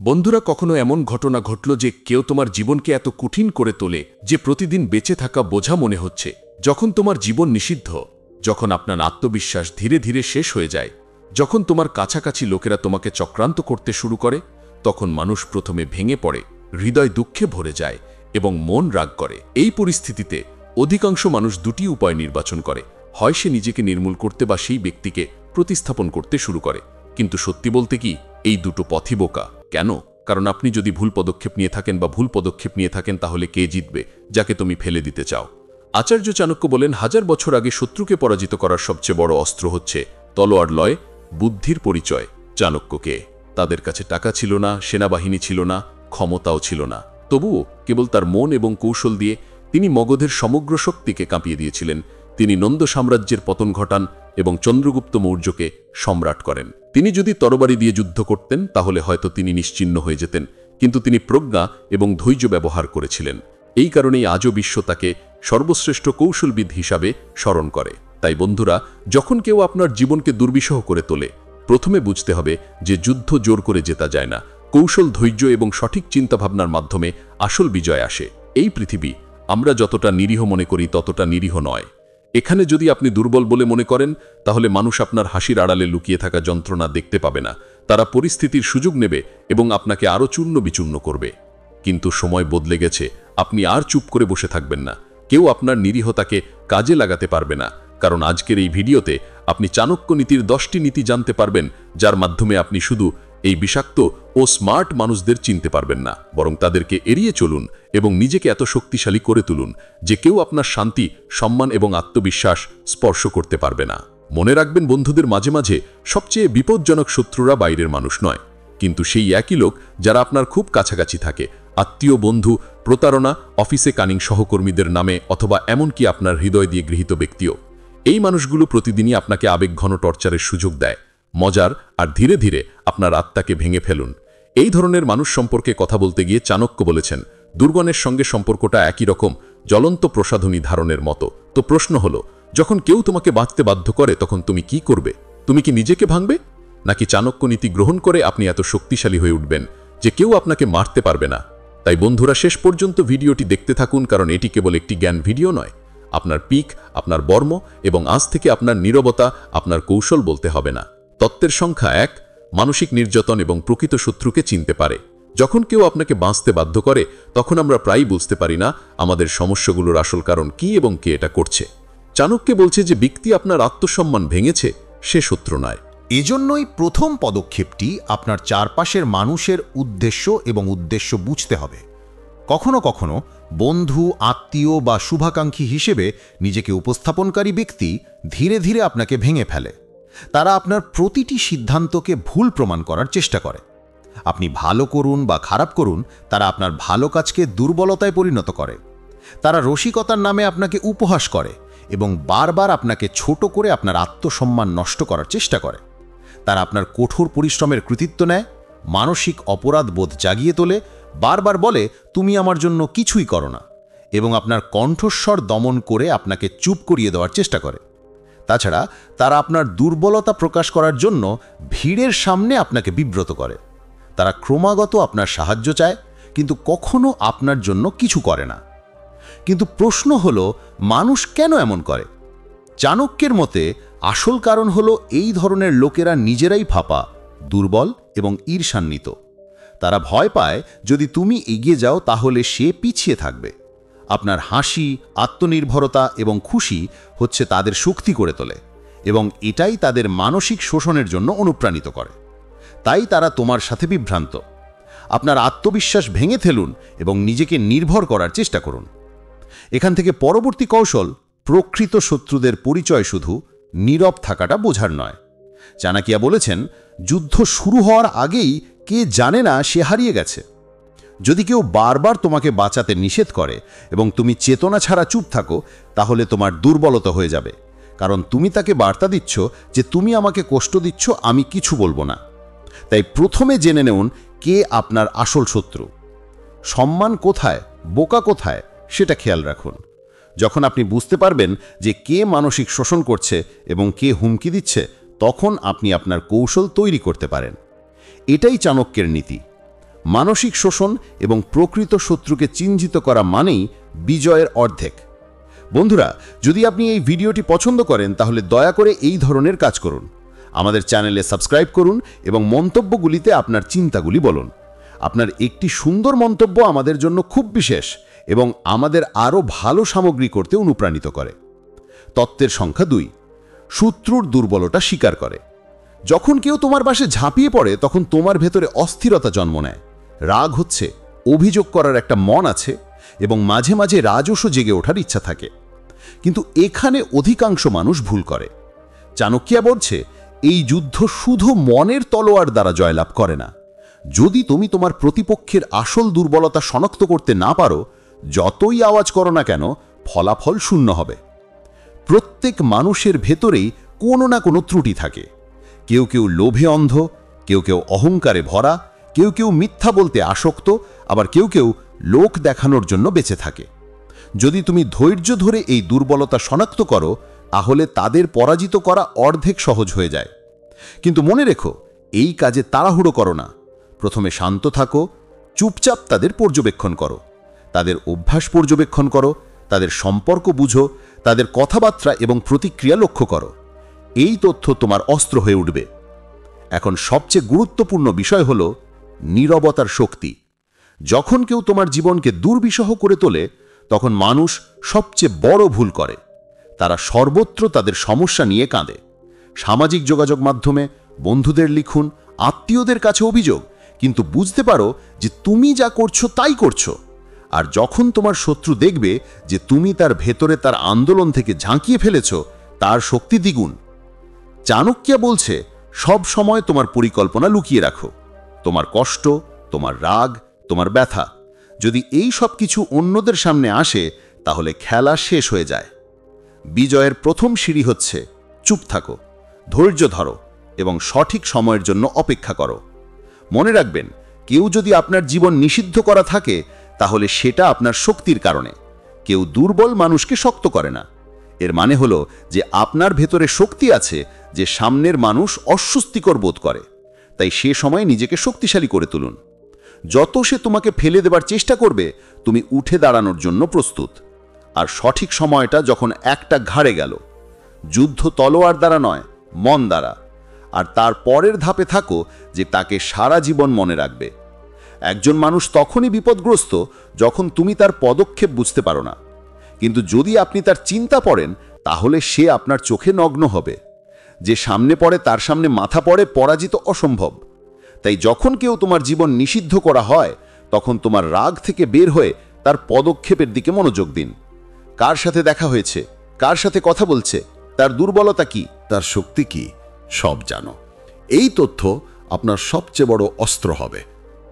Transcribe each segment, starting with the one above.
বন্ধুরা, কখনো এমন ঘটনা ঘটল যে কেউ তোমার জীবনকে এত কঠিন করে তোলে যে প্রতিদিন বেঁচে থাকা বোঝা মনে হচ্ছে? যখন তোমার জীবন নিষিদ্ধ, যখন আপনার আত্মবিশ্বাস ধীরে ধীরে শেষ হয়ে যায়, যখন তোমার কাছাকাছি লোকেরা তোমাকে চক্রান্ত করতে শুরু করে, তখন মানুষ প্রথমে ভেঙে পড়ে, হৃদয় দুঃখে ভরে যায় এবং মন রাগ করে। এই পরিস্থিতিতে অধিকাংশ মানুষ দুটি উপায় নির্বাচন করে: হয় সে নিজেকে নির্মূল করতে বা সেই ব্যক্তিকে প্রতিস্থাপন করতে শুরু করে। কিন্তু সত্যি বলতে কি, এই দুটো পথই বোকা। কেন? কারণ আপনি যদি ভুল পদক্ষেপ নিয়ে থাকেন তাহলে কে জিতবে যাকে তুমি ফেলে দিতে চাও? আচার্য চাণক্য বলেন, 1000 বছর আগে শত্রুকে পরাজিত করার সবচেয়ে বড় অস্ত্র হচ্ছে তলোয়ার লয়, বুদ্ধির পরিচয়। চাণক্যকে তাদের কাছে টাকা ছিল না, সেনাবাহিনী ছিল না, ক্ষমতাও ছিল না। তবুও কেবল তার মন এবং কৌশল দিয়ে তিনি মগধের সমগ্র শক্তিকে কাঁপিয়ে দিয়েছিলেন। তিনি নন্দ সাম্রাজ্যের পতন ঘটান এবং চন্দ্রগুপ্ত মৌর্যকে সম্রাট করেন। তিনি যদি তরবারি দিয়ে যুদ্ধ করতেন তাহলে হয়তো তিনি নিশ্চিহ্ন হয়ে যেতেন, কিন্তু তিনি প্রজ্ঞা এবং ধৈর্য ব্যবহার করেছিলেন। এই কারণেই আজও বিশ্ব তাকে সর্বশ্রেষ্ঠ কৌশলবিদ হিসাবে স্মরণ করে। তাই বন্ধুরা, যখন কেউ আপনার জীবনকে দুর্বিষহ করে তোলে, প্রথমে বুঝতে হবে যে যুদ্ধ জোর করে জেতা যায় না। কৌশল, ধৈর্য এবং সঠিক চিন্তাভাবনার মাধ্যমে আসল বিজয় আসে। এই পৃথিবী আমরা যতটা নিরীহ মনে করি ততটা নিরীহ নয়। এখানে যদি আপনি দুর্বল বলে মনে করেন, তাহলে মানুষ আপনার হাসির আড়ালে লুকিয়ে থাকা যন্ত্রণা দেখতে পাবে না। তারা পরিস্থিতির সুযোগ নেবে এবং আপনাকে আরও চূর্ণ বিচূর্ণ করবে। কিন্তু সময় বদলে গেছে, আপনি আর চুপ করে বসে থাকবেন না। কেউ আপনার নিরীহতাকে কাজে লাগাতে পারবে না, কারণ আজকের এই ভিডিওতে আপনি চাণক্য নীতির 10টি নীতি জানতে পারবেন, যার মাধ্যমে আপনি শুধু এই বিষাক্ত ও স্মার্ট মানুষদের চিনতে পারবেন না, বরং তাদেরকে এড়িয়ে চলুন এবং নিজেকে এত শক্তিশালী করে তুলুন যে কেউ আপনার শান্তি, সম্মান এবং আত্মবিশ্বাস স্পর্শ করতে পারবে না। মনে রাখবেন বন্ধুদের, মাঝে মাঝে সবচেয়ে বিপজ্জনক শত্রুরা বাইরের মানুষ নয়, কিন্তু সেই একই লোক যারা আপনার খুব কাছাকাছি থাকে। আত্মীয়, বন্ধু, প্রতারণা, অফিসে কানিং সহকর্মীদের নামে, অথবা এমনকি আপনার হৃদয় দিয়ে গৃহীত ব্যক্তিও। এই মানুষগুলো প্রতিদিনই আপনাকে আবেগঘন টর্চারের সুযোগ দেয়। মজার আর ধীরে ধীরে আপনার আত্মাকে ভেঙে ফেলুন। এই ধরনের মানুষ সম্পর্কে কথা বলতে গিয়ে চাণক্য বলেছেন, দুর্গণের সঙ্গে সম্পর্কটা একই রকম জ্বলন্ত প্রসাধনী ধারণের মতো। তো প্রশ্ন হলো, যখন কেউ তোমাকে বাঁচতে বাধ্য করে তখন তুমি কি করবে? তুমি কি নিজেকে ভাঙবে, নাকি চাণক্য নীতি গ্রহণ করে আপনি এত শক্তিশালী হয়ে উঠবেন যে কেউ আপনাকে মারতে পারবে না? তাই বন্ধুরা, শেষ পর্যন্ত ভিডিওটি দেখতে থাকুন, কারণ এটি কেবল একটি জ্ঞান ভিডিও নয়। আপনার পিক, আপনার বর্ম এবং আজ থেকে আপনার নীরবতা আপনার কৌশল বলতে হবে না। তত্ত্বের সংখ্যা 1, মানসিক নির্যাতন এবং প্রকৃত শত্রুকে চিনতে পারে। যখন কেউ আপনাকে বাঁচতে বাধ্য করে, তখন আমরা প্রায়ই বুঝতে পারি না আমাদের সমস্যাগুলোর আসল কারণ কি এবং কে এটা করছে। চাণক্য বলছে যে ব্যক্তি আপনার আত্মসম্মান ভেঙেছে, সে শত্রু নয়। এজন্যই প্রথম পদক্ষেপটি আপনার চারপাশের মানুষের উদ্দেশ্য বুঝতে হবে। কখনো কখনো বন্ধু, আত্মীয় বা শুভাকাঙ্ক্ষী হিসেবে নিজেকে উপস্থাপনকারী ব্যক্তি ধীরে ধীরে আপনাকে ভেঙে ফেলে। তারা আপনার প্রতিটি সিদ্ধান্তকে ভুল প্রমাণ করার চেষ্টা করে। আপনি ভালো করুন বা খারাপ করুন, তারা আপনার ভালো কাজকে দুর্বলতায় পরিণত করে। তারা রসিকতার নামে আপনাকে উপহাস করে এবং বারবার আপনাকে ছোট করে আপনার আত্মসম্মান নষ্ট করার চেষ্টা করে। তারা আপনার কঠোর পরিশ্রমের কৃতিত্ব নেয়, মানসিক অপরাধ বোধ জাগিয়ে তোলে, বারবার বলে তুমি আমার জন্য কিছুই করো না, এবং আপনার কণ্ঠস্বর দমন করে আপনাকে চুপ করিয়ে দেওয়ার চেষ্টা করে। তাছাড়া তারা আপনার দুর্বলতা প্রকাশ করার জন্য ভিড়ের সামনে আপনাকে বিব্রত করে। তারা ক্রমাগত আপনার সাহায্য চায়, কিন্তু কখনো আপনার জন্য কিছু করে না। কিন্তু প্রশ্ন হলো, মানুষ কেন এমন করে? চাণক্যের মতে আসল কারণ হলো এই ধরনের লোকেরা নিজেরাই ফাঁপা, দুর্বল এবং ঈর্ষান্বিত। তারা ভয় পায় যদি তুমি এগিয়ে যাও তাহলে সে পিছিয়ে থাকবে। আপনার হাসি, আত্মনির্ভরতা এবং খুশি হচ্ছে তাদের শক্তি করে তোলে, এবং এটাই তাদের মানসিক শোষণের জন্য অনুপ্রাণিত করে। তাই তারা তোমার সাথে বিভ্রান্ত। আপনার আত্মবিশ্বাস ভেঙে ফেলুন এবং নিজেকে নির্ভর করার চেষ্টা করুন। এখান থেকে পরবর্তী কৌশল, প্রকৃত শত্রুদের পরিচয় শুধু নীরব থাকাটা বোঝার নয়। চাণক্য বলেছেন, যুদ্ধ শুরু হওয়ার আগেই কে জানে না সে হারিয়ে গেছে। যদি কেউ বারবার তোমাকে বাঁচাতে নিষেধ করে এবং তুমি চেতনা ছাড়া চুপ থাকো, তাহলে তোমার দুর্বলতা হয়ে যাবে, কারণ তুমি তাকে বার্তা দিচ্ছ যে তুমি আমাকে কষ্ট দিচ্ছ, আমি কিছু বলবো না। তাই প্রথমে জেনে নেউন কে আপনার আসল শত্রু। সম্মান কোথায়, বোকা কোথায়, সেটা খেয়াল রাখুন। যখন আপনি বুঝতে পারবেন যে কে মানসিক শোষণ করছে এবং কে হুমকি দিচ্ছে, তখন আপনি আপনার কৌশল তৈরি করতে পারেন। এটাই চাণক্যের নীতি। মানসিক শোষণ এবং প্রকৃত শত্রুকে চিহ্নিত করা মানেই বিজয়ের অর্ধেক। বন্ধুরা, যদি আপনি এই ভিডিওটি পছন্দ করেন তাহলে দয়া করে এই ধরনের কাজ করুন। আমাদের চ্যানেলে সাবস্ক্রাইব করুন এবং মন্তব্যগুলিতে আপনার চিন্তাগুলি বলুন। আপনার একটি সুন্দর মন্তব্য আমাদের জন্য খুব বিশেষ এবং আমাদের আরও ভালো সামগ্রী করতে অনুপ্রাণিত করে। তত্ত্বের সংখ্যা 2, শত্রুর দুর্বলতা স্বীকার করে। যখন কেউ তোমার পাশে ঝাঁপিয়ে পড়ে তখন তোমার ভেতরে অস্থিরতা জন্ম নেয়। রাগ হচ্ছে অভিযোগ করার একটা মন আছে এবং মাঝে মাঝে রাজস্ব জেগে ওঠার ইচ্ছা থাকে। কিন্তু এখানে অধিকাংশ মানুষ ভুল করে। চাণক্যা বলছে এই যুদ্ধ শুধু মনের তলোয়ার দ্বারা জয়লাভ করে না। যদি তুমি তোমার প্রতিপক্ষের আসল দুর্বলতা শনাক্ত করতে না পারো, যতই আওয়াজ করো না কেন, ফলাফল শূন্য হবে। প্রত্যেক মানুষের ভেতরেই কোনো না কোনো ত্রুটি থাকে। কেউ কেউ লোভে অন্ধ, কেউ কেউ অহংকারে ভরা, কেউ কেউ মিথ্যা বলতে আসক্ত, আবার কেউ কেউ লোক দেখানোর জন্য বেঁচে থাকে। যদি তুমি ধৈর্য ধরে এই দুর্বলতা শনাক্ত করো, তাহলে তাদের পরাজিত করা অর্ধেক সহজ হয়ে যায়। কিন্তু মনে রেখো, এই কাজে তাড়াহুড়ো করো না। প্রথমে শান্ত থাকো, চুপচাপ তাদের পর্যবেক্ষণ করো, তাদের অভ্যাস পর্যবেক্ষণ করো, তাদের সম্পর্ক বুঝো, তাদের কথাবার্তা এবং প্রতিক্রিয়া লক্ষ্য করো। এই তথ্য তোমার অস্ত্র হয়ে উঠবে। এখন সবচেয়ে গুরুত্বপূর্ণ বিষয় হল নীরবতার শক্তি। যখন কেউ তোমার জীবনকে দুর্বিষহ করে তোলে, তখন মানুষ সবচেয়ে বড় ভুল করে। তারা সর্বত্র তাদের সমস্যা নিয়ে কাঁদে। সামাজিক যোগাযোগ মাধ্যমে, বন্ধুদের লিখুন, আত্মীয়দের কাছে অভিযোগ, কিন্তু বুঝতে পারো যে তুমি যা করছো তাই করছো। আর যখন তোমার শত্রু দেখবে যে তুমি তার ভেতরে তার আন্দোলন থেকে ঝাঁকিয়ে ফেলেছ, তার শক্তি দ্বিগুণ। চাণক্যা বলছে, সব সময় তোমার পরিকল্পনা লুকিয়ে রাখো, তোমার কষ্ট, তোমার রাগ, তোমার ব্যথা। যদি এই সব কিছু অন্যদের সামনে আসে, তাহলে খেলা শেষ হয়ে যায়। বিজয়ের প্রথম সিঁড়ি হচ্ছে চুপ থাকো, ধৈর্য ধরো এবং সঠিক সময়ের জন্য অপেক্ষা করো। মনে রাখবেন, কেউ যদি আপনার জীবন নিষিদ্ধ করা থাকে, তাহলে সেটা আপনার শক্তির কারণে। কেউ দুর্বল মানুষকে শক্ত করে না। এর মানে হলো যে আপনার ভেতরে শক্তি আছে, যে সামনের মানুষ অস্বস্তিকর বোধ করে। তাই সে সময় নিজেকে শক্তিশালী করে তুলুন। যত সে তোমাকে ফেলে দেবার চেষ্টা করবে, তুমি উঠে দাঁড়ানোর জন্য প্রস্তুত। আর সঠিক সময়টা যখন একটা ঘাড়ে গেল। যুদ্ধ তলোয়ার দ্বারা নয়, মন দ্বারা। আর তার পরের ধাপে থাকো যে তাকে সারা জীবন মনে রাখবে। একজন মানুষ তখনই বিপদগ্রস্ত যখন তুমি তার পদক্ষেপ বুঝতে পারো না। কিন্তু যদি আপনি তার চিন্তা পড়েন, তাহলে সে আপনার চোখে নগ্ন হবে। যে সামনে পড়ে তার সামনে মাথা পড়ে, পরাজিত অসম্ভব। তাই যখন কেউ তোমার জীবন নিষিদ্ধ করা হয়, তখন তোমার রাগ থেকে বের হয়ে তার পদক্ষেপের দিকে মনোযোগ দিন। কার সাথে দেখা হয়েছে, কার সাথে কথা বলছে, তার দুর্বলতা কি, তার শক্তি কি, সব জানো। এই তথ্য আপনার সবচেয়ে বড় অস্ত্র হবে।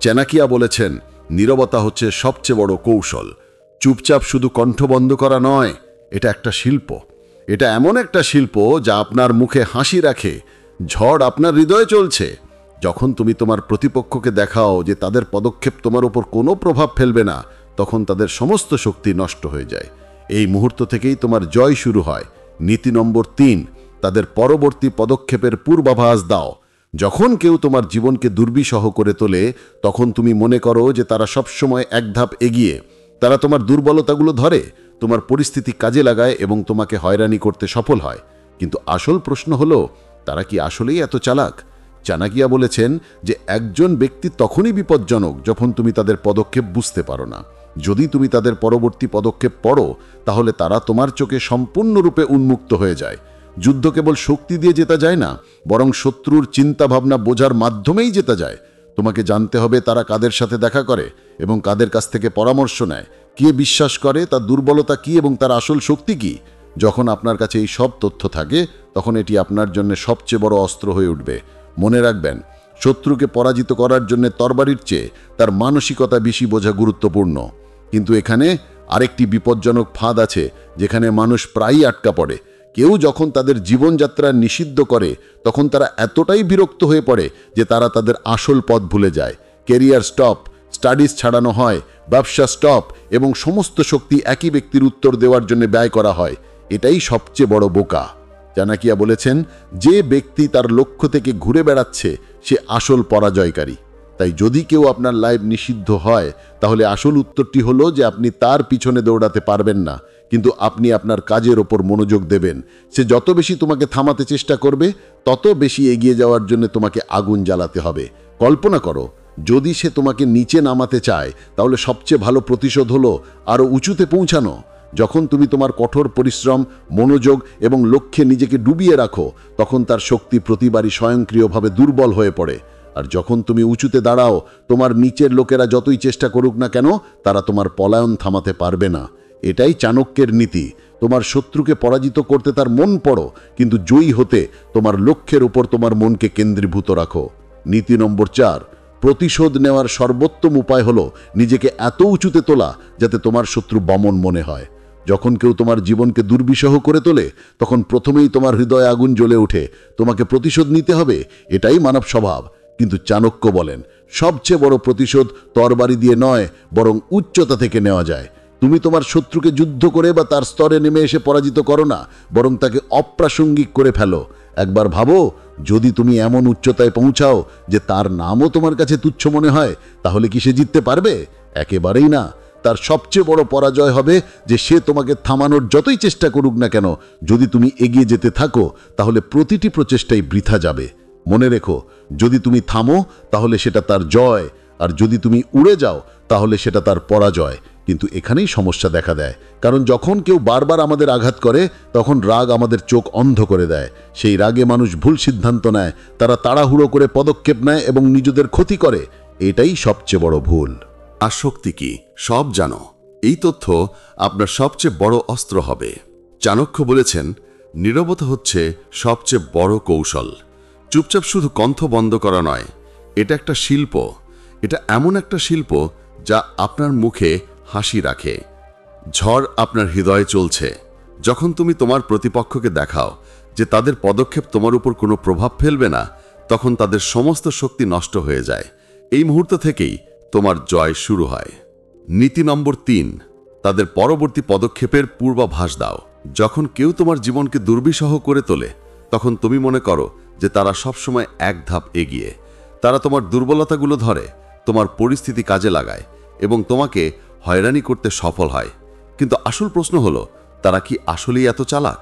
চাণক্যা বলেছেন, নীরবতা হচ্ছে সবচেয়ে বড় কৌশল। চুপচাপ শুধু কণ্ঠ বন্ধ করা নয়, এটা একটা শিল্প। এটা এমন একটা শিল্প যা আপনার মুখে হাসি রাখে। ঝড় আপনার হৃদয়ে চলছে। যখন তুমি তোমার প্রতিপক্ষকে দেখাও যে তাদের পদক্ষেপ তোমার উপর কোনো প্রভাব ফেলবে না, তখন তাদের সমস্ত শক্তি নষ্ট হয়ে যায়। এই মুহূর্ত থেকেই তোমার জয় শুরু হয়। নীতি নম্বর 3, তাদের পরবর্তী পদক্ষেপের পূর্বাভাস দাও। যখন কেউ তোমার জীবনকে দুর্বিষহ করে তোলে, তখন তুমি মনে করো যে তারা সবসময় এক ধাপ এগিয়ে। তারা তোমার দুর্বলতাগুলো ধরে, তোমার পরিস্থিতি কাজে লাগায় এবং তোমাকে হয়রানি করতে সফল হয়। কিন্তু আসল প্রশ্ন হলো, তারা কি আসলেই এত চালাক? চাণক্যা বলেছেন যে একজন ব্যক্তি তখনই বিপজ্জনক যখন তুমি তাদের পদক্ষেপ বুঝতে পারো না। যদি তুমি তাদের পরবর্তী পদক্ষেপ পড়ো, তাহলে তারা তোমার চোখে সম্পূর্ণরূপে উন্মুক্ত হয়ে যায়। যুদ্ধ কেবল শক্তি দিয়ে জেতা যায় না, বরং শত্রুর চিন্তাভাবনা বোঝার মাধ্যমেই জেতা যায়। তোমাকে জানতে হবে তারা কাদের সাথে দেখা করে এবং কাদের কাছ থেকে পরামর্শ নেয়, কে বিশ্বাস করে, তার দুর্বলতা কি এবং তার আসল শক্তি কি। যখন আপনার কাছে এই সব তথ্য থাকে, তখন এটি আপনার জন্য সবচেয়ে বড় অস্ত্র হয়ে উঠবে। মনে রাখবেন, শত্রুকে পরাজিত করার জন্য তরবারির চেয়ে তার মানসিকতা বেশি বোঝা গুরুত্বপূর্ণ। কিন্তু এখানে আরেকটি বিপজ্জনক ফাঁদ আছে, যেখানে মানুষ প্রায়ই আটকা পড়ে। কেউ যখন তাদের জীবনযাত্রা নিষিদ্ধ করে, তখন তারা এতটাই বিরক্ত হয়ে পড়ে যে তারা তাদের আসল পথ ভুলে যায়। ক্যারিয়ার স্টপ, স্টাডিজ ছাড়ানো হয়, ব্যবসা স্টপ এবং সমস্ত শক্তি একই ব্যক্তির উত্তর দেওয়ার জন্য ব্যয় করা হয়। এটাই সবচেয়ে বড় বোকা। চাণক্যা বলেছেন, যে ব্যক্তি তার লক্ষ্য থেকে ঘুরে বেড়াচ্ছে, সে আসল পরাজয়কারী। তাই যদি কেউ আপনার লাইফ নিষিদ্ধ হয় তাহলে আসল উত্তরটি হলো যে আপনি তার পিছনে দৌড়াতে পারবেন না, কিন্তু আপনি আপনার কাজের ওপর মনোযোগ দেবেন। সে যত বেশি তোমাকে থামাতে চেষ্টা করবে তত বেশি এগিয়ে যাওয়ার জন্য তোমাকে আগুন জ্বালাতে হবে। কল্পনা করো, যদি সে তোমাকে নিচে নামাতে চায় তাহলে সবচেয়ে ভালো প্রতিশোধ হলো আরও উঁচুতে পৌঁছানো। যখন তুমি তোমার কঠোর পরিশ্রম, মনোযোগ এবং লক্ষ্যে নিজেকে ডুবিয়ে রাখো তখন তার শক্তি প্রতিবারই স্বয়ংক্রিয়ভাবে দুর্বল হয়ে পড়ে। আর যখন তুমি উঁচুতে দাঁড়াও, তোমার নিচের লোকেরা যতই চেষ্টা করুক না কেন তারা তোমার পলায়ন থামাতে পারবে না। এটাই চাণক্যের নীতি। তোমার শত্রুকে পরাজিত করতে তার মন পড়ো, কিন্তু জয়ী হতে তোমার লক্ষ্যের উপর তোমার মনকে কেন্দ্রীভূত রাখো। নীতি নম্বর 4, প্রতিশোধ নেওয়ার সর্বোত্তম উপায় হলো নিজেকে এত উঁচুতে তোলা যাতে তোমার শত্রু বামন মনে হয়। যখন কেউ তোমার জীবনকে দুর্বিষহ করে তোলে তখন প্রথমেই তোমার হৃদয়ে আগুন জ্বলে ওঠে। তোমাকে প্রতিশোধ নিতে হবে, এটাই মানব স্বভাব। কিন্তু চাণক্য বলেন, সবচেয়ে বড় প্রতিশোধ তরবারি দিয়ে নয়, বরং উচ্চতা থেকে নেওয়া যায়। তুমি তোমার শত্রুকে যুদ্ধ করে বা তার স্তরে নেমে এসে পরাজিত করো না, বরং তাকে অপ্রাসঙ্গিক করে ফেলো। একবার ভাবো, যদি তুমি এমন উচ্চতায় পৌঁছাও যে তার নামও তোমার কাছে তুচ্ছ মনে হয়, তাহলে কি সে জিততে পারবে? একেবারেই না। তার সবচেয়ে বড় পরাজয় হবে যে সে তোমাকে থামানোর যতই চেষ্টা করুক না কেন, যদি তুমি এগিয়ে যেতে থাকো তাহলে প্রতিটি প্রচেষ্টাই বৃথা যাবে। মনে রেখো, যদি তুমি থামো তাহলে সেটা তার জয়, আর যদি তুমি উড়ে যাও তাহলে সেটা তার পরাজয়। কিন্তু এখানেই সমস্যা দেখা দেয়, কারণ যখন কেউ বারবার আমাদের আঘাত করে তখন রাগ আমাদের চোখ অন্ধ করে দেয়। সেই রাগে মানুষ ভুল সিদ্ধান্ত নেয়, তারা তাড়াহুড়ো করে পদক্ষেপ নেয় এবং নিজেদের ক্ষতি করে। এটাই সবচেয়ে বড় ভুল। আসক্তি কি সব জানো, এই তথ্য আপনার সবচেয়ে বড় অস্ত্র হবে। চাণক্য বলেছেন, নীরবতা হচ্ছে সবচেয়ে বড় কৌশল। চুপচাপ শুধু কণ্ঠ বন্ধ করা নয়, এটা একটা শিল্প। এটা এমন একটা শিল্প যা আপনার মুখে হাসি রাখে। ঝড় আপনার হৃদয়ে চলছে, যখন তুমি তোমার প্রতিপক্ষকে দেখাও যে তাদের পদক্ষেপ তোমার উপর কোনো প্রভাব ফেলবে না, তখন তাদের সমস্ত শক্তি নষ্ট হয়ে যায়। এই মুহূর্ত থেকেই তোমার জয় শুরু হয়। নীতি নম্বর 3, তাদের পরবর্তী পদক্ষেপের পূর্বাভাস দাও। যখন কেউ তোমার জীবনকে দুর্বিষহ করে তোলে তখন তুমি মনে করো যে তারা সবসময় এক ধাপ এগিয়ে। তারা তোমার দুর্বলতাগুলো ধরে, তোমার পরিস্থিতি কাজে লাগায় এবং তোমাকে হয়রানি করতে সফল হয়। কিন্তু আসল প্রশ্ন হলো, তারা কি আসলেই এত চালাক?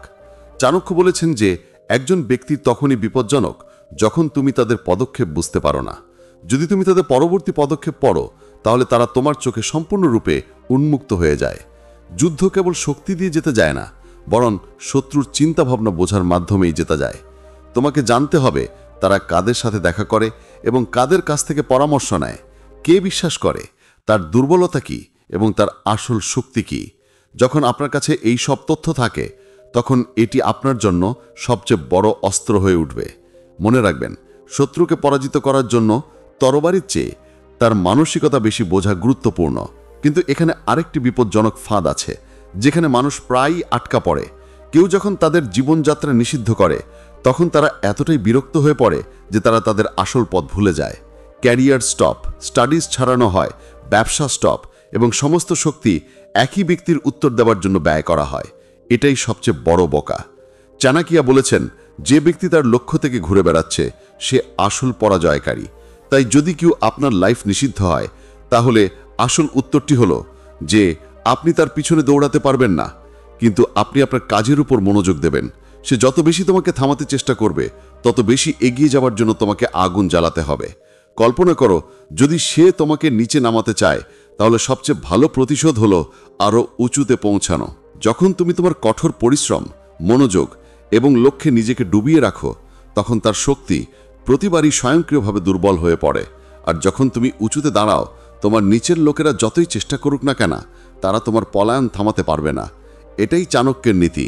চাণক্য বলেছেন যে একজন ব্যক্তি তখনই বিপজ্জনক যখন তুমি তাদের পদক্ষেপ বুঝতে পারো না। যদি তুমি তাদের পরবর্তী পদক্ষেপ পড়ো তাহলে তারা তোমার চোখে সম্পূর্ণরূপে উন্মুক্ত হয়ে যায়। যুদ্ধ কেবল শক্তি দিয়ে যেতে যায় না, বরং শত্রুর চিন্তাভাবনা বোঝার মাধ্যমেই জেতা যায়। তোমাকে জানতে হবে তারা কাদের সাথে দেখা করে এবং কাদের কাছ থেকে পরামর্শ নেয়, কে বিশ্বাস করে, তার দুর্বলতা কি এবং তার আসল শক্তি কি। যখন আপনার কাছে এই সব তথ্য থাকে তখন এটি আপনার জন্য সবচেয়ে বড় অস্ত্র হয়ে উঠবে। মনে রাখবেন, শত্রুকে পরাজিত করার জন্য তরবারির চেয়ে তার মানসিকতা বেশি বোঝা গুরুত্বপূর্ণ। কিন্তু এখানে আরেকটি বিপজ্জনক ফাঁদ আছে, যেখানে মানুষ প্রায়ই আটকা পড়ে। কেউ যখন তাদের জীবনযাত্রা নিষিদ্ধ করে তখন তারা এতটাই বিরক্ত হয়ে পড়ে যে তারা তাদের আসল পথ ভুলে যায়। ক্যারিয়ার স্টপ, স্টাডিজ ছাড়ানো হয়, ব্যবসা স্টপ এবং সমস্ত শক্তি একই ব্যক্তির উত্তর দেওয়ার জন্য ব্যয় করা হয়। এটাই সবচেয়ে বড় বোকা। চাণক্য বলেছেন, যে ব্যক্তি তার লক্ষ্য থেকে ঘুরে বেড়াচ্ছে সে আসল পরাজয়কারী। তাই যদি কেউ আপনার লাইফ নিষিদ্ধ হয় তাহলে আসল উত্তরটি হলো যে আপনি তার পিছনে দৌড়াতে পারবেন না, কিন্তু আপনি আপনার কাজের উপর মনোযোগ দেবেন। সে যত বেশি তোমাকে থামাতে চেষ্টা করবে তত বেশি এগিয়ে যাওয়ার জন্য তোমাকে আগুন জ্বালাতে হবে। কল্পনা করো, যদি সে তোমাকে নিচে নামাতে চায় তাহলে সবচেয়ে ভালো প্রতিশোধ হলো আরও উঁচুতে পৌঁছানো। যখন তুমি তোমার কঠোর পরিশ্রম, মনোযোগ এবং লক্ষ্যে নিজেকে ডুবিয়ে রাখো তখন তার শক্তি প্রতিবারই স্বয়ংক্রিয়ভাবে দুর্বল হয়ে পড়ে। আর যখন তুমি উঁচুতে দাঁড়াও, তোমার নিচের লোকেরা যতই চেষ্টা করুক না কেন তারা তোমার পলায়ন থামাতে পারবে না। এটাই চাণক্যের নীতি।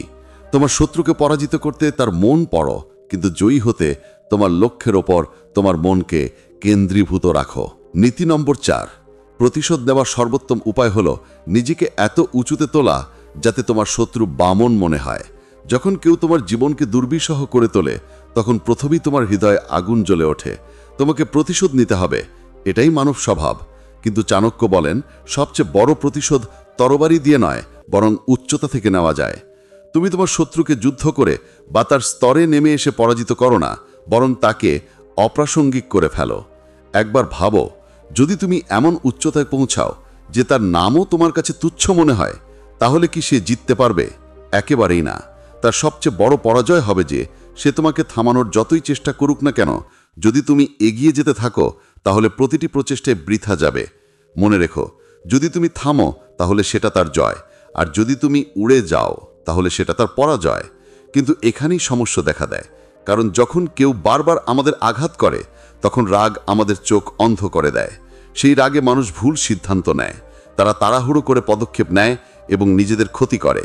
তোমার শত্রুকে পরাজিত করতে তার মন পড়ো, কিন্তু জয়ী হতে তোমার লক্ষ্যের ওপর তোমার মনকে কেন্দ্রীভূত রাখো। নীতি নম্বর 4, প্রতিশোধ নেওয়ার সর্বোত্তম উপায় হলো নিজেকে এত উঁচুতে তোলা যাতে তোমার শত্রু বামন মনে হয়। যখন কেউ তোমার জীবনকে দুর্বিষহ করে তোলে তখন প্রথমেই তোমার হৃদয়ে আগুন জ্বলে ওঠে। তোমাকে প্রতিশোধ নিতে হবে, এটাই মানব স্বভাব। কিন্তু চাণক্য বলেন, সবচেয়ে বড় প্রতিশোধ তরবারি দিয়ে নয়, বরং উচ্চতা থেকে নেওয়া যায়। তুমি তোমার শত্রুকে যুদ্ধ করে বা তার স্তরে নেমে এসে পরাজিত করো না, বরং তাকে অপ্রাসঙ্গিক করে ফেলো। একবার ভাবো, যদি তুমি এমন উচ্চতায় পৌঁছাও যে তার নামও তোমার কাছে তুচ্ছ মনে হয়, তাহলে কি সে জিততে পারবে? একেবারেই না। তার সবচেয়ে বড় পরাজয় হবে যে সে তোমাকে থামানোর যতই চেষ্টা করুক না কেন, যদি তুমি এগিয়ে যেতে থাকো তাহলে প্রতিটি প্রচেষ্টায় বৃথা যাবে। মনে রেখো, যদি তুমি থামো তাহলে সেটা তার জয়, আর যদি তুমি উড়ে যাও তাহলে সেটা তার পরাজয়। কিন্তু এখানেই সমস্যা দেখা দেয়, কারণ যখন কেউ বারবার আমাদের আঘাত করে তখন রাগ আমাদের চোখ অন্ধ করে দেয়। সেই রাগে মানুষ ভুল সিদ্ধান্ত নেয়, তারা তাড়াহুড়ো করে পদক্ষেপ নেয় এবং নিজেদের ক্ষতি করে।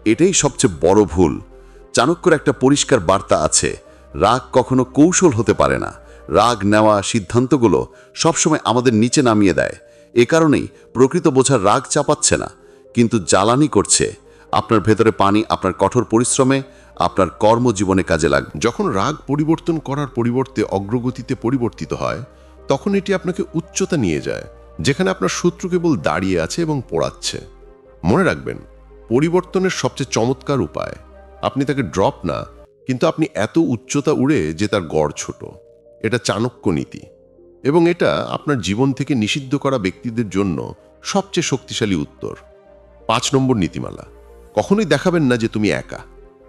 এটাই সবচেয়ে বড় ভুল। চাণক্যর একটা পরিষ্কার বার্তা আছে, রাগ কখনো কৌশল হতে পারে না। রাগ নেওয়া সিদ্ধান্তগুলো সবসময় আমাদের নিচে নামিয়ে দেয়। এ কারণেই প্রকৃত বোঝার রাগ চাপাচ্ছে না, কিন্তু জ্বালানি করছে। আপনার ভেতরে পানি আপনার কঠোর পরিশ্রমে, আপনার কর্মজীবনে কাজে লাগবে। যখন রাগ পরিবর্তন করার পরিবর্তে অগ্রগতিতে পরিবর্তিত হয়, তখন এটি আপনাকে উচ্চতা নিয়ে যায়, যেখানে আপনার শত্রু কেবল দাঁড়িয়ে আছে এবং পোড়াচ্ছে। মনে রাখবেন, পরিবর্তনের সবচেয়ে চমৎকার উপায়, আপনি তাকে ড্রপ না, কিন্তু আপনি এত উচ্চতা উড়ে যে তার গড় ছোট। এটা চাণক্য নীতি, এবং এটা আপনার জীবন থেকে নিষিদ্ধ করা ব্যক্তিদের জন্য সবচেয়ে শক্তিশালী উত্তর। 5 নম্বর নীতিমালা, কখনোই দেখাবেন না যে তুমি একা,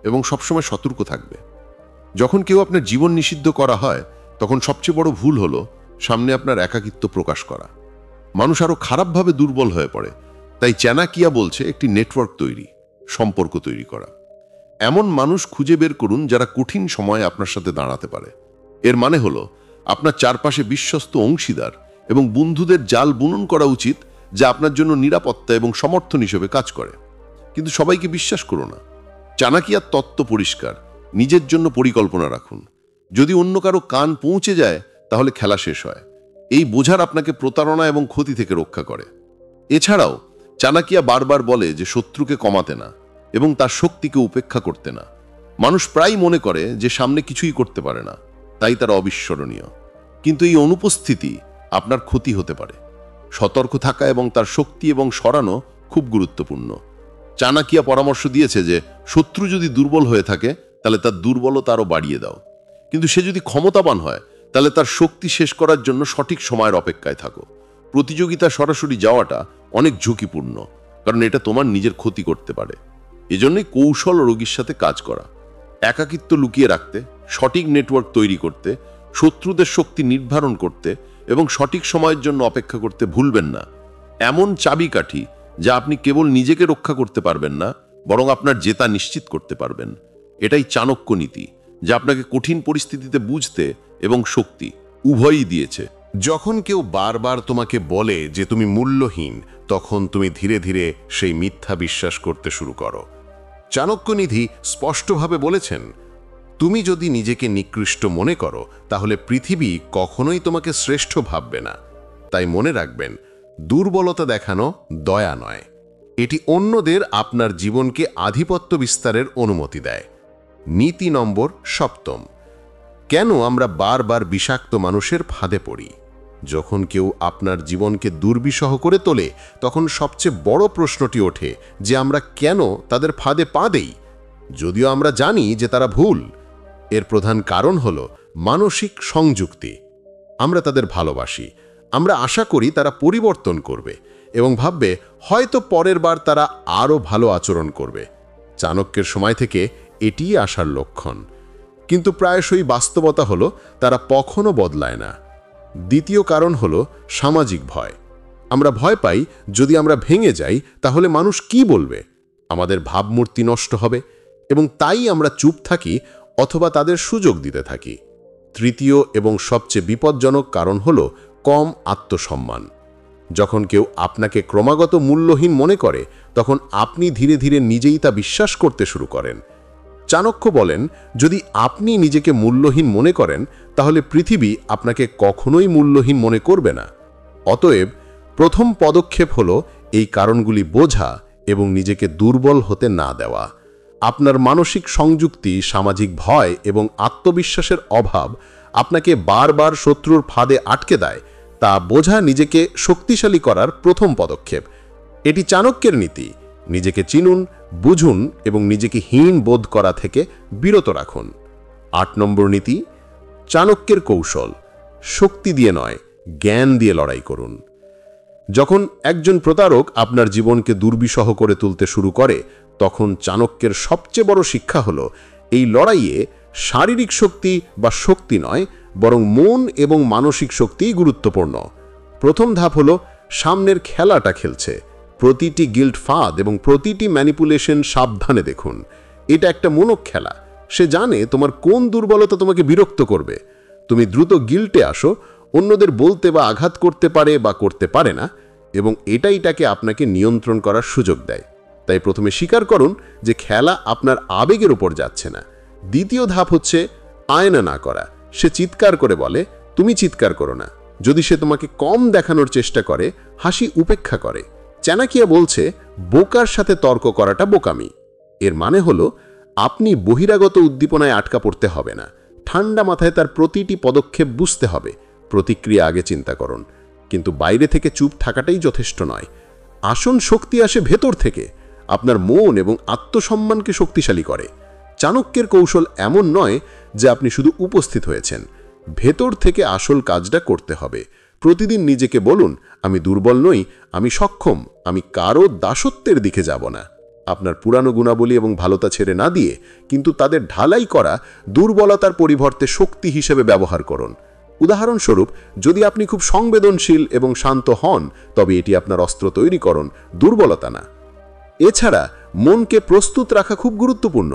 এবং সবসময় সতর্ক থাকবে। যখন কেউ আপনার জীবন নিষিদ্ধ করা হয়, তখন সবচেয়ে বড় ভুল হলো সামনে আপনার একাকিত্ব প্রকাশ করা। মানুষ আরো খারাপভাবে দুর্বল হয়ে পড়ে। তাই চাণক্য বলছে একটি নেটওয়ার্ক তৈরি, সম্পর্ক তৈরি করা। এমন মানুষ খুঁজে বের করুন যারা কঠিন সময়ে আপনার সাথে দাঁড়াতে পারে। এর মানে হলো আপনার চারপাশে বিশ্বস্ত অংশীদার এবং বন্ধুদের জাল বুনন করা উচিত, যা আপনার জন্য নিরাপত্তা এবং সমর্থন হিসেবে কাজ করে। কিন্তু সবাইকে বিশ্বাস করো না। চাণক্যের তত্ত্ব পরিষ্কার, নিজের জন্য পরিকল্পনা রাখুন। যদি অন্য কারো কান পৌঁছে যায় তাহলে খেলা শেষ হয়। এই বোঝার আপনাকে প্রতারণা এবং ক্ষতি থেকে রক্ষা করে। এছাড়াও চাণক্য বারবার বলে যে শত্রুকে কমাতে না এবং তার শক্তিকে উপেক্ষা করতে না। মানুষ প্রায় মনে করে যে সামনে কিছুই করতে পারে না, তাই তারা অবিস্মরণীয়। কিন্তু এই অনুপস্থিতি আপনার ক্ষতি হতে পারে। সতর্ক থাকা এবং তার শক্তি এবং সরানো খুব গুরুত্বপূর্ণ। চাণক্য পরামর্শ দিয়েছে যে শত্রু যদি দুর্বল হয়ে থাকে তাহলে তার দুর্বলতা আরও বাড়িয়ে দাও, কিন্তু সে যদি ক্ষমতাবান হয় তাহলে তার শক্তি শেষ করার জন্য সঠিক সময়ের অপেক্ষায় থাকো। প্রতিযোগিতা সরাসরি যাওয়াটা অনেক ঝুঁকিপূর্ণ, কারণ এটা তোমার নিজের ক্ষতি করতে পারে। এজন্যই কৌশল রোগীর সাথে কাজ করা, একাকিত্ব লুকিয়ে রাখতে, সঠিক নেটওয়ার্ক তৈরি করতে, শত্রুদের শক্তি নির্ধারণ করতে এবং সঠিক সময়ের জন্য অপেক্ষা করতে ভুলবেন না। এমন চাবিকাঠি যা আপনি কেবল নিজেকে রক্ষা করতে পারবেন না, বরং আপনার জেতা নিশ্চিত করতে পারবেন। এটাই চাণক্য নীতি, যা আপনাকে কঠিন পরিস্থিতিতে বুঝতে এবং শক্তি উভয়ই দিয়েছে। যখন কেউ বারবার তোমাকে বলে যে তুমি মূল্যহীন, তখন তুমি ধীরে ধীরে সেই মিথ্যা বিশ্বাস করতে শুরু করো। চাণক্যনিধি স্পষ্টভাবে বলেছেন, তুমি যদি নিজেকে নিকৃষ্ট মনে করো তাহলে পৃথিবী কখনোই তোমাকে শ্রেষ্ঠ ভাববে না। তাই মনে রাখবেন, দুর্বলতা দেখানো দয়া নয়, এটি অন্যদের আপনার জীবনকে আধিপত্য বিস্তারের অনুমতি দেয়। নীতি নম্বর 7, কেন আমরা বারবার বিষাক্ত মানুষের ফাঁদে পড়ি? যখন কেউ আপনার জীবনকে দুর্বিষহ করে তোলে, তখন সবচেয়ে বড় প্রশ্নটি ওঠে যে আমরা কেন তাদের ফাঁদে পা দেই, যদিও আমরা জানি যে তারা ভুল। এর প্রধান কারণ হল মানসিক সংযুক্তি। আমরা তাদের ভালোবাসি, আমরা আশা করি তারা পরিবর্তন করবে এবং ভাববে হয়তো পরের বার তারা আরও ভালো আচরণ করবে। চাণক্যের সময় থেকে এটিই আশার লক্ষণ, কিন্তু প্রায়শই বাস্তবতা হলো তারা কখনো বদলায় না। দ্বিতীয় কারণ হলো সামাজিক ভয়। আমরা ভয় পাই যদি আমরা ভেঙে যাই তাহলে মানুষ কি বলবে, আমাদের ভাবমূর্তি নষ্ট হবে, এবং তাই আমরা চুপ থাকি অথবা তাদের সুযোগ দিতে থাকি। তৃতীয় এবং সবচেয়ে বিপজ্জনক কারণ হলো কম আত্মসম্মান। যখন কেউ আপনাকে ক্রমাগত মূল্যহীন মনে করে, তখন আপনি ধীরে ধীরে নিজেই তা বিশ্বাস করতে শুরু করেন। চাণক্য বলেন, যদি আপনি নিজেকে মূল্যহীন মনে করেন তাহলে পৃথিবী আপনাকে কখনোই মূল্যহীন মনে করবে না। অতএব প্রথম পদক্ষেপ হলো এই কারণগুলি বোঝা এবং নিজেকে দুর্বল হতে না দেওয়া। আপনার মানসিক সংযুক্তি, সামাজিক ভয় এবং আত্মবিশ্বাসের অভাব আপনাকে বারবার শত্রুর ফাঁদে আটকে দেয়। তা বোঝা নিজেকে শক্তিশালী করার প্রথম পদক্ষেপ। এটি চাণক্যের নীতি, নিজেকে চিনুন, বুঝুন এবং নিজেকে হীন বোধ করা থেকে বিরত রাখুন। 8 নম্বর নীতি, চাণক্যের কৌশল, শক্তি দিয়ে নয় জ্ঞান দিয়ে লড়াই করুন। যখন একজন প্রতারক আপনার জীবনকে দুর্বিষহ করে তুলতে শুরু করে, তখন চাণক্যের সবচেয়ে বড় শিক্ষা হলো এই লড়াইয়ে শারীরিক শক্তি বা শক্তি নয়, বরং মন এবং মানসিক শক্তিই গুরুত্বপূর্ণ। প্রথম ধাপ হলো সামনের খেলাটা খেলছে। প্রতিটি গিল্ড ফাঁদ এবং প্রতিটি ম্যানিপুলেশন সাবধানে দেখুন। এটা একটা মনক খেলা। সে জানে তোমার কোন দুর্বলতা তোমাকে বিরক্ত করবে। তুমি দ্রুত গিল্টে আসো, অন্যদের বলতে বা আঘাত করতে পারে বা করতে পারে না, এবং এটাই তাকে আপনাকে নিয়ন্ত্রণ করার সুযোগ দেয়। তাই প্রথমে স্বীকার করুন যে খেলা আপনার আবেগের উপর যাচ্ছে না। দ্বিতীয় ধাপ হচ্ছে আয়না না করা। সে চিৎকার করে বলে, তুমি চিৎকার করো না। যদি সে তোমাকে কম দেখানোর চেষ্টা করে, হাসি উপেক্ষা করে। চাণক্য বলছে, বোকার সাথে তর্ক করাটা বোকামি। এর মানে হলো আপনি বহিরাগত উদ্দীপনায় আটকা পড়তে হবে না। ঠান্ডা মাথায় তার প্রতিটি পদক্ষেপ বুঝতে হবে। প্রতিক্রিয়া আগে চিন্তা করুন, কিন্তু বাইরে থেকে চুপ থাকাটাই যথেষ্ট নয়। আসল শক্তি আসে ভেতর থেকে। আপনার মন এবং আত্মসম্মানকে শক্তিশালী করে। চাণক্যের কৌশল এমন নয় যে আপনি শুধু উপস্থিত হয়েছেন। ভেতর থেকে আসল কাজটা করতে হবে। প্রতিদিন নিজেকে বলুন, আমি দুর্বল নই, আমি সক্ষম, আমি কারো দাসত্বের দিকে যাব না। আপনার পুরানো গুণাবলী এবং ভালোতা ছেড়ে না দিয়ে, কিন্তু তাদের ঢালাই করা দুর্বলতার পরিবর্তে শক্তি হিসেবে ব্যবহার করুন। উদাহরণস্বরূপ, যদি আপনি খুব সংবেদনশীল এবং শান্ত হন, তবে এটি আপনার অস্ত্র তৈরি করুন, দুর্বলতা না। এছাড়া মনকে প্রস্তুত রাখা খুব গুরুত্বপূর্ণ।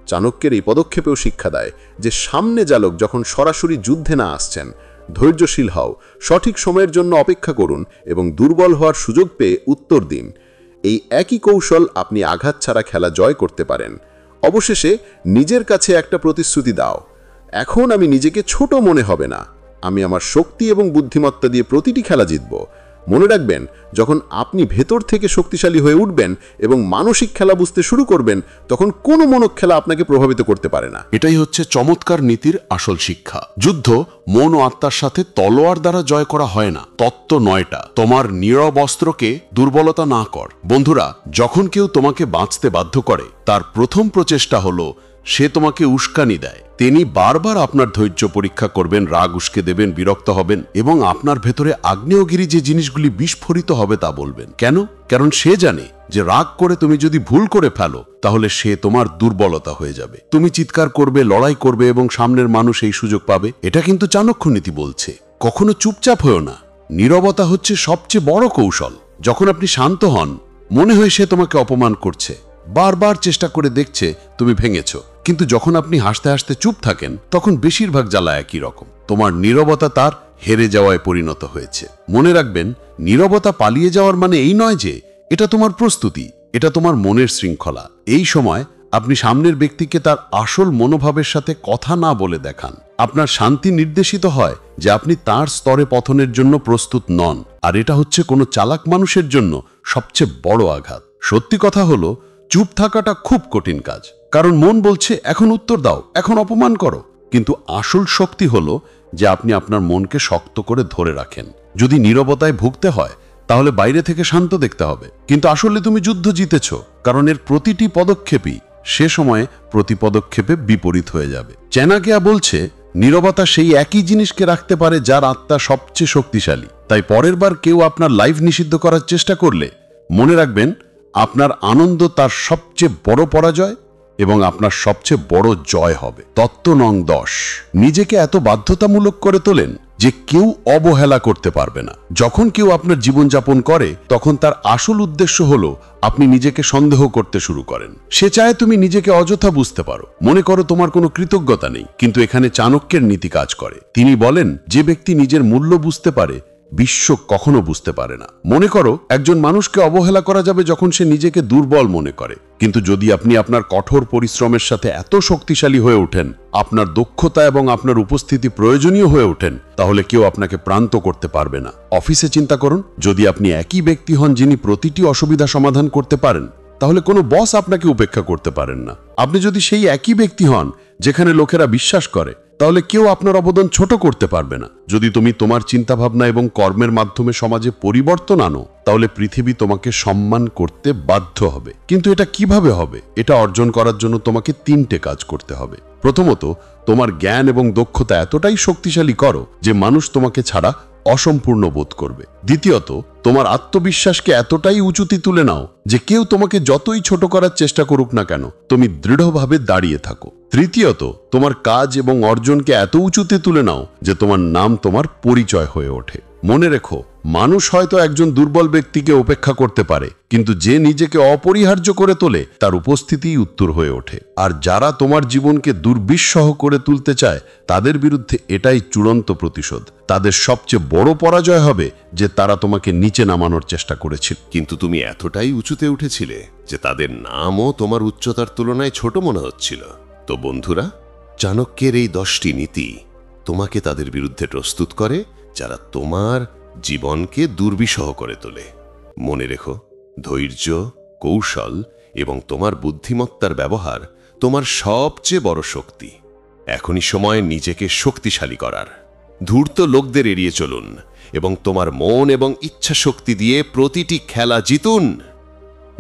চাণক্যের এই পদক্ষেপেও শিক্ষা দেয় যে সামনে যালক যখন সরাসরি যুদ্ধে না আসছেন, ধৈর্যশীল হও, সঠিক সময়ের জন্য অপেক্ষা করুন এবং দুর্বল হওয়ার সুযোগ পেয়ে উত্তর দিন। এই একই কৌশল আপনি আঘাত ছাড়া খেলা জয় করতে পারেন। অবশেষে নিজের কাছে একটা প্রতিশ্রুতি দাও, এখন আমি নিজেকে ছোট মনে হবে না। আমি আমার শক্তি এবং বুদ্ধিমত্তা দিয়ে প্রতিটি খেলা জিতব। মনে রাখবেন, যখন আপনি ভেতর থেকে শক্তিশালী হয়ে উঠবেন এবং মানসিক খেলা বুঝতে শুরু করবেন, তখন কোনো মনক খেলা আপনাকে প্রভাবিত করতে পারে না। এটাই হচ্ছে চমৎকার নীতির আসল শিক্ষা। যুদ্ধ মন ও আত্মার সাথে তলোয়ার দ্বারা জয় করা হয় না। তত্ত্ব নয়টা, তোমার নীরব অস্ত্রকে দুর্বলতা না কর। বন্ধুরা, যখন কেউ তোমাকে বাঁচতে বাধ্য করে, তার প্রথম প্রচেষ্টা হলো সে তোমাকে উস্কানি দেয়। তিনি বারবার আপনার ধৈর্য পরীক্ষা করবেন, রাগ উস্কে দেবেন, বিরক্ত হবেন এবং আপনার ভেতরে আগ্নেয়গিরি যে জিনিসগুলি বিস্ফোরিত হবে তা বলবেন। কেন? কারণ সে জানে যে রাগ করে তুমি যদি ভুল করে ফেলো, তাহলে সে তোমার দুর্বলতা হয়ে যাবে। তুমি চিৎকার করবে, লড়াই করবে এবং সামনের মানুষ এই সুযোগ পাবে। এটা কিন্তু চাণক্য নীতি বলছে। কখনো চুপচাপ হয়েও না। নীরবতা হচ্ছে সবচেয়ে বড় কৌশল। যখন আপনি শান্ত হন, মনে হয় সে তোমাকে অপমান করছে, বারবার চেষ্টা করে দেখছে তুমি ভেঙেছ। কিন্তু যখন আপনি হাসতে হাসতে চুপ থাকেন, তখন বেশিরভাগ জ্বালা একই রকম। তোমার নীরবতা তার হেরে যাওয়ায় পরিণত হয়েছে। মনে রাখবেন, নীরবতা পালিয়ে যাওয়ার মানে এই নয় যে এটা তোমার প্রস্তুতি, এটা তোমার মনের শৃঙ্খলা। এই সময় আপনি সামনের ব্যক্তিকে তার আসল মনোভাবের সাথে কথা না বলে দেখান। আপনার শান্তি নির্দেশিত হয় যে আপনি তার স্তরে পতনের জন্য প্রস্তুত নন। আর এটা হচ্ছে কোনো চালাক মানুষের জন্য সবচেয়ে বড় আঘাত। সত্যি কথা হলো, চুপ থাকাটা খুব কঠিন কাজ, কারণ মন বলছে এখন উত্তর দাও, এখন অপমান করো। কিন্তু আসল শক্তি হলো যে আপনি আপনার মনকে শক্ত করে ধরে রাখেন। যদি নীরবতায় ভুগতে হয়, তাহলে বাইরে থেকে শান্ত দেখতে হবে, কিন্তু আসলে তুমি যুদ্ধ জিতেছ, কারণ এর প্রতিটি পদক্ষেপই সে সময়ে প্রতি পদক্ষেপে বিপরীত হয়ে যাবে। চাণক্য বলছে, নীরবতা সেই একই জিনিসকে রাখতে পারে যার আত্মা সবচেয়ে শক্তিশালী। তাই পরের বার কেউ আপনার লাইফ নিষিদ্ধ করার চেষ্টা করলে মনে রাখবেন, আপনার আনন্দ তার সবচেয়ে বড় পরাজয় এবং আপনার সবচেয়ে বড় জয় হবে। তত্ত্ব নং 10, নিজেকে এত বাধ্যতামূলক করে তোলেন যে কেউ অবহেলা করতে পারবে না। যখন কেউ আপনার জীবনযাপন করে, তখন তার আসল উদ্দেশ্য হলো আপনি নিজেকে সন্দেহ করতে শুরু করেন। সে চায় তুমি নিজেকে অযথা বুঝতে পারো, মনে করো তোমার কোনো কৃতজ্ঞতা নেই। কিন্তু এখানে চাণক্যের নীতি কাজ করে। তিনি বলেন, যে ব্যক্তি নিজের মূল্য বুঝতে পারে, বিশ্ব কখনো বুঝতে পারে না। মনে করো, একজন মানুষকে অবহেলা করা যাবে যখন সে নিজেকে দুর্বল মনে করে। কিন্তু যদি আপনি আপনার কঠোর পরিশ্রমের সাথে এত শক্তিশালী হয়ে ওঠেন, আপনার দক্ষতা এবং আপনার উপস্থিতি প্রয়োজনীয় হয়ে ওঠেন, তাহলে কেউ আপনাকে প্রান্ত করতে পারবে না। অফিসে চিন্তা করুন, যদি আপনি একই ব্যক্তি হন যিনি প্রতিটি অসুবিধা সমাধান করতে পারেন, তাহলে কোনো বস আপনাকে উপেক্ষা করতে পারেন না। আপনি যদি সেই একই ব্যক্তি হন যেখানে লোকেরা বিশ্বাস করে, তাহলে কেউ আপনার অবদান ছোট করতে পারবে না। যদি তুমি তোমার চিন্তাভাবনা এবং কর্মের মাধ্যমে সমাজে পরিবর্তন আনো, তাহলে পৃথিবী তোমাকে সম্মান করতে বাধ্য হবে। কিন্তু এটা কিভাবে হবে? এটা অর্জন করার জন্য তোমাকে 3টে কাজ করতে হবে। প্রথমত, তোমার জ্ঞান এবং দক্ষতা এতটাই শক্তিশালী করো যে মানুষ তোমাকে ছাড়া অসম্পূর্ণ বোধ করবে। দ্বিতীয়ত, তোমার আত্মবিশ্বাসকে এতটাই উঁচুতে তুলে নাও যে কেউ তোমাকে যতই ছোট করার চেষ্টা করুক না কেন, তুমি দৃঢ়ভাবে দাঁড়িয়ে থাকো। তৃতীয়ত, তোমার কাজ এবং অর্জনকে এত উঁচুতে তুলে নাও যে তোমার নাম তোমার পরিচয় হয়ে ওঠে। মনে রেখো, মানুষ হয়তো একজন দুর্বল ব্যক্তিকে উপেক্ষা করতে পারে, কিন্তু যে নিজেকে অপরিহার্য করে তোলে তার উপস্থিতিই উত্তর হয়ে ওঠে। আর যারা তোমার জীবনকে দুর্বিষহ করে তুলতে চায় তাদের বিরুদ্ধে এটাই চূড়ান্ত প্রতিশোধ। তাদের সবচেয়ে বড় পরাজয় হবে যে তারা তোমাকে নিচে নামানোর চেষ্টা করেছিল। কিন্তু তুমি এতটাই উঁচুতে উঠেছিলে যে তাদের নামও তোমার উচ্চতার তুলনায় ছোট মনে হচ্ছিল। তো বন্ধুরা, চাণক্যের এই 10টি নীতি তোমাকে তাদের বিরুদ্ধে প্রস্তুত করে যারা তোমার জীবনকে দুর্বিষহ করে তোলে। মনে রেখো, ধৈর্য, কৌশল এবং তোমার বুদ্ধিমত্তার ব্যবহার তোমার সবচেয়ে বড় শক্তি। এখনই সময় নিজেকে শক্তিশালী করার। ধূর্ত লোকদের এড়িয়ে চলুন এবং তোমার মন এবং ইচ্ছা শক্তি দিয়ে প্রতিটি খেলা জিতুন।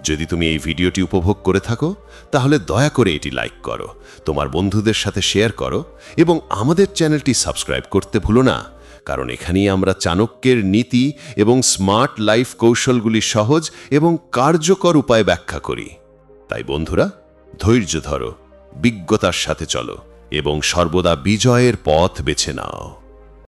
যদি তুমি এই ভিডিওটি উপভোগ করে থাকো তাহলে দয়া করে এটি লাইক করো, তোমার বন্ধুদের সাথে শেয়ার করো এবং আমাদের চ্যানেলটি সাবস্ক্রাইব করতে ভুলো না, কারণ এখানেই আমরা চাণক্যের নীতি এবং স্মার্ট লাইফ কৌশলগুলি সহজ এবং কার্যকর উপায়ে ব্যাখ্যা করি। তাই বন্ধুরা, ধৈর্য ধরো, বিজ্ঞতার সাথে চলো এবং সর্বদা বিজয়ের পথ বেছে নাও।